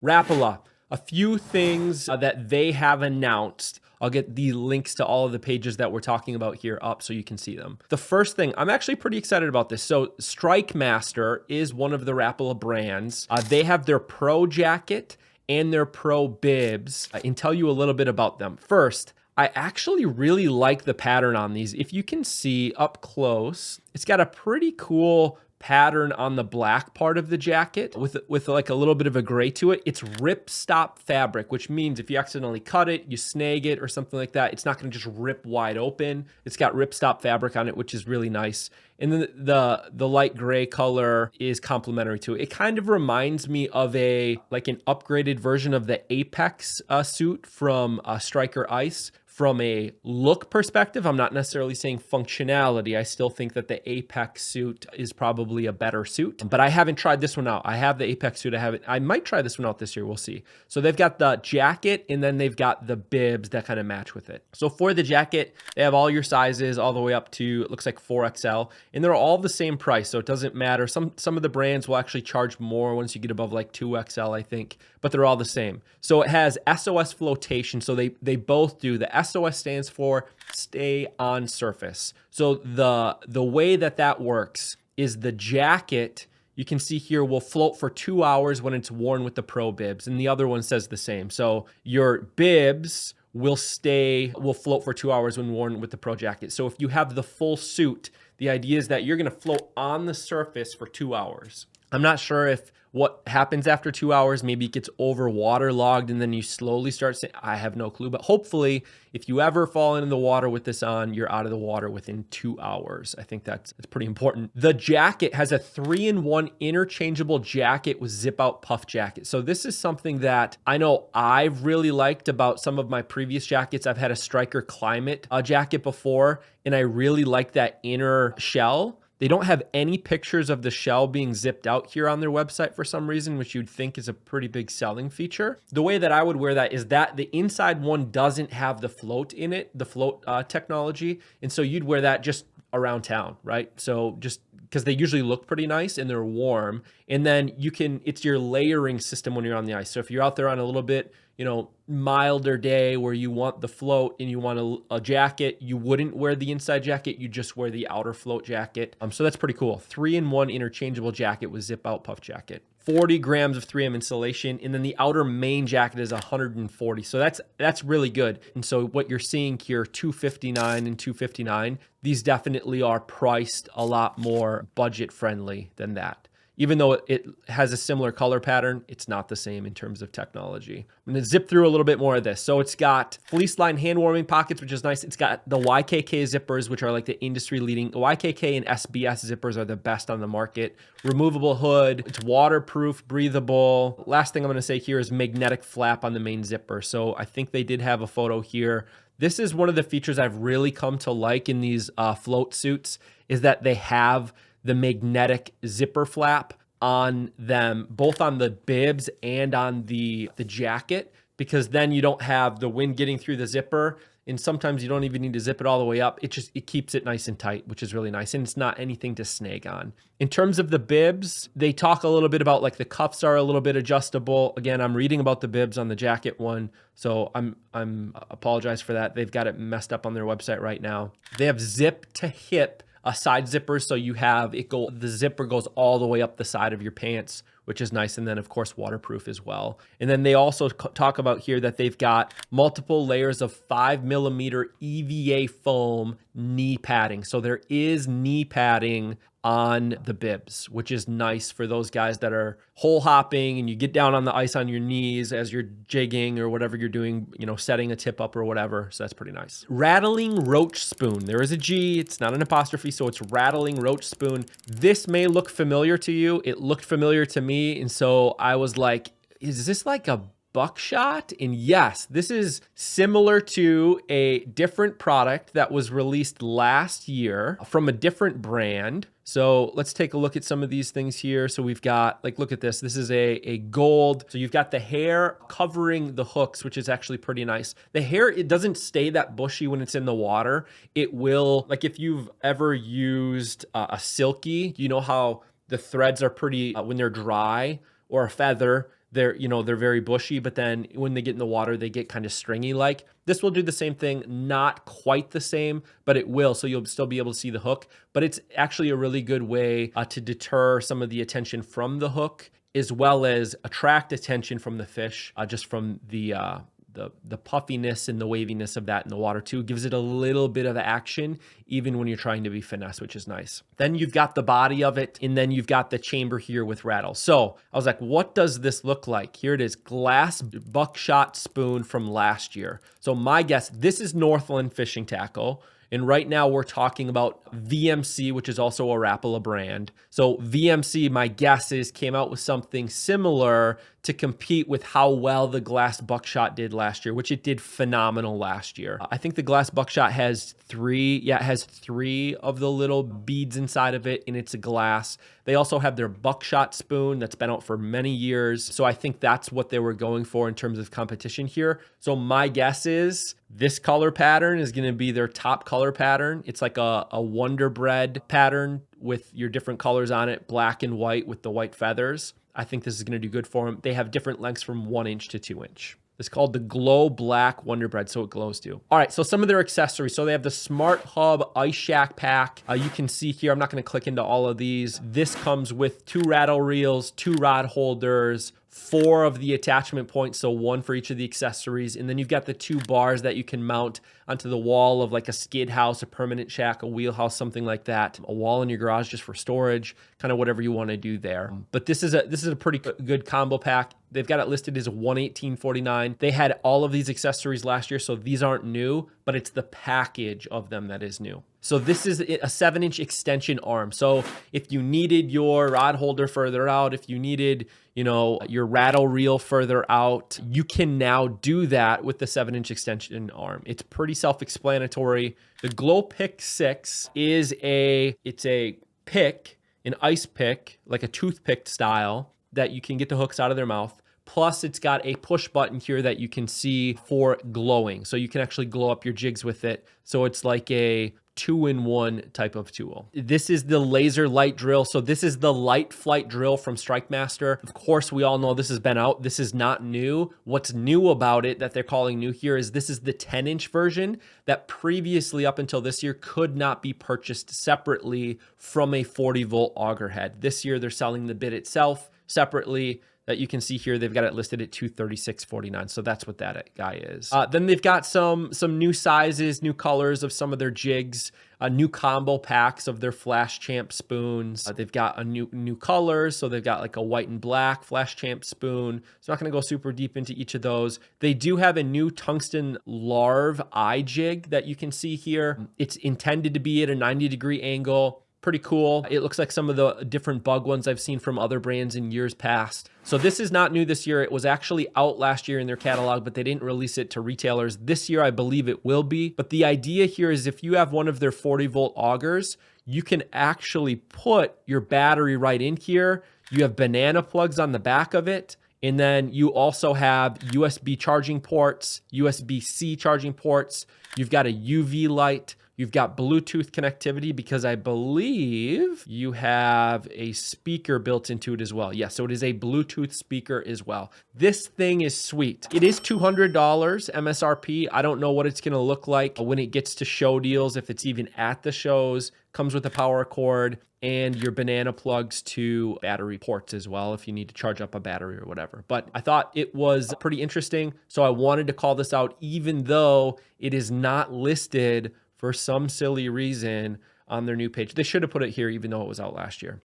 Rapala, a few things that they have announced. I'll get the links to all of the pages that we're talking about here up so you can see them. The first thing, I'm actually pretty excited about this. So StrikeMaster is one of the Rapala brands. They have their Pro Jacket and their Pro Bibs. And tell you a little bit about them. First, I actually really like the pattern on these. If you can see up close, it's got a pretty cool pattern on the black part of the jacket with like a little bit of a gray to it. It's ripstop fabric, which means if you accidentally cut it, you snag it or something like that, it's not going to just rip wide open. It's got ripstop fabric on it, which is really nice. And then the light gray color is complementary to it. It kind of reminds me of an upgraded version of the Apex suit from Striker Ice. From a look perspective, I'm not necessarily saying functionality. I still think that the Apex suit is probably a better suit, but I haven't tried this one out. I have the Apex suit. I might try this one out this year. We'll see. So they've got the jacket and then they've got the bibs that kind of match with it. So for the jacket, they have all your sizes all the way up to, it looks like 4XL, and they're all the same price. So it doesn't matter. Some of the brands will actually charge more once you get above like 2XL, I think, but they're all the same. So it has SOS flotation. So they both do. The SOS stands for stay on surface. So the way that works is the jacket, you can see here, will float for 2 hours when it's worn with the Pro Bibs, and the other one says the same. So your bibs will float for 2 hours when worn with the Pro Jacket. So if you have the full suit, the idea is that you're going to float on the surface for 2 hours. I'm not sure if what happens after 2 hours, maybe it gets over waterlogged and then you slowly start saying, I have no clue. But hopefully, if you ever fall into the water with this on, you're out of the water within 2 hours. I think that's pretty important. The jacket has a 3-in-1 interchangeable jacket with zip out puff jacket. So this is something that I know I've really liked about some of my previous jackets. I've had a Striker Climate jacket before, and I really like that inner shell. They don't have any pictures of the shell being zipped out here on their website for some reason, which you'd think is a pretty big selling feature. The way that I would wear that is that the inside one doesn't have the float in it, the float technology. And so you'd wear that just around town, right? So just because they usually look pretty nice and they're warm. And then it's your layering system when you're on the ice. So if you're out there on a little bit, milder day where you want the float and you want a jacket, you wouldn't wear the inside jacket, you just wear the outer float jacket. So that's pretty cool. 3-in-1 interchangeable jacket with zip out puff jacket. 40 grams of 3M insulation, and then the outer main jacket is 140. So that's really good. And so what you're seeing here, $259 and $259, these definitely are priced a lot more budget friendly than that. Even though it has a similar color pattern, it's not the same in terms of technology. I'm gonna zip through a little bit more of this. So it's got fleece line hand warming pockets, which is nice. It's got the YKK zippers, which are like the industry leading. YKK and SBS zippers are the best on the market. Removable hood, it's waterproof, breathable. Last thing I'm gonna say here is magnetic flap on the main zipper. So I think they did have a photo here. This is one of the features I've really come to like in these float suits, is that they have the magnetic zipper flap on them, both on the bibs and on the jacket, because then you don't have the wind getting through the zipper, and sometimes you don't even need to zip it all the way up. It keeps it nice and tight, which is really nice, and it's not anything to snag on. In terms of the bibs, they talk a little bit about like the cuffs are a little bit adjustable. Again, I'm reading about the bibs on the jacket one, so I'm apologize for that. They've got it messed up on their website right now. They have zip to hip side zippers, so you have the zipper goes all the way up the side of your pants, which is nice, and then of course waterproof as well. And then they also talk about here that they've got multiple layers of 5mm EVA foam knee padding. So there is knee padding on the bibs, which is nice for those guys that are hole hopping and you get down on the ice on your knees as you're jigging or whatever you're doing, setting a tip up or whatever. So that's pretty nice. Rattling Roach spoon. There is a G, it's not an apostrophe, so it's Rattling Roach spoon. This may look familiar to you. It looked familiar to me. And so I was like, is this like a buckshot? And yes, this is similar to a different product that was released last year from a different brand. So let's take a look at some of these things here. So we've got, look at this. This is a gold. So you've got the hair covering the hooks, which is actually pretty nice. The hair, it doesn't stay that bushy when it's in the water. It will, if you've ever used a silky, you know how the threads are pretty, when they're dry, or a feather, they're, you know, they're very bushy, but then when they get in the water, they get kind of stringy like. This will do the same thing, not quite the same, but it will. So you'll still be able to see the hook, but it's actually a really good way to deter some of the attention from the hook, as well as attract attention from the fish, just from the puffiness and the waviness of that in the water too. Gives it a little bit of action even when you're trying to be finesse, which is nice. Then you've got the body of it, and then you've got the chamber here with rattle. So I was like, what does this look like? Here it is, glass buckshot spoon from last year. So my guess, this is Northland fishing tackle. And right now we're talking about VMC, which is also a Rapala brand. So VMC, my guess is, came out with something similar to compete with how well the glass buckshot did last year, which it did phenomenal last year. I think the glass buckshot has three of the little beads inside of it, and it's a glass. They also have their buckshot spoon that's been out for many years. So I think that's what they were going for in terms of competition here. So my guess is this color pattern is going to be their top color pattern. It's like a Wonder Bread pattern with your different colors on it, black and white with the white feathers. I think this is going to do good for them. They have different lengths from 1 inch to 2 inch. It's called the Glow Black Wonder Bread, so it glows too. All right, so some of their accessories. So they have the SmartHub Ice Shack pack. You can see here, I'm not gonna click into all of these. This comes with 2 rattle reels, 2 rod holders, 4 of the attachment points, so 1 for each of the accessories. And then you've got the 2 bars that you can mount onto the wall of like a skid house, a permanent shack, a wheelhouse, something like that. A wall in your garage just for storage, kind of whatever you want to do there. But this is a pretty good combo pack. They've got it listed as $118.49. They had all of these accessories last year, so these aren't new, but it's the package of them that is new. So this is a 7-inch extension arm. So if you needed your rod holder further out, if you needed, you know, your rattle reel further out, you can now do that with the 7-inch extension arm. It's pretty self-explanatory. The Glow Pick 6 is a pick, an ice pick, like a toothpick style, that you can get the hooks out of their mouth. Plus, it's got a push button here that you can see for glowing. So you can actually glow up your jigs with it. So it's like a 2-in-1 type of tool. This is the Lazer Lite drill. So this is the Lite flight drill from StrikeMaster. Of course, we all know this has been out. This is not new. What's new about it that they're calling new here is this is the 10-inch version that previously, up until this year, could not be purchased separately from a 40-volt auger head. This year, they're selling the bit itself separately. That you can see here, they've got it listed at $236.49. So that's what that guy is. Then they've got some new sizes, new colors of some of their jigs, new combo packs of their Flash Champ spoons. They've got a new colors. So they've got like a white and black Flash Champ spoon. So I'm not going to go super deep into each of those. They do have a new tungsten larve eye jig that you can see here. It's intended to be at a 90-degree angle. Pretty cool. It looks like some of the different bug ones I've seen from other brands in years past. So this is not new this year. It was actually out last year in their catalog, but they didn't release it to retailers. This year, I believe it will be. But the idea here is if you have one of their 40-volt augers, you can actually put your battery right in here. You have banana plugs on the back of it. And then you also have USB charging ports, USB-C charging ports. You've got a UV light. You've got Bluetooth connectivity because I believe you have a speaker built into it as well. Yeah, so it is a Bluetooth speaker as well. This thing is sweet. It is $200 MSRP. I don't know what it's going to look like when it gets to show deals, if it's even at the shows. Comes with a power cord and your banana plugs to battery ports as well if you need to charge up a battery or whatever. But I thought it was pretty interesting, so I wanted to call this out even though it is not listed for some silly reason on their new page. They should have put it here even though it was out last year.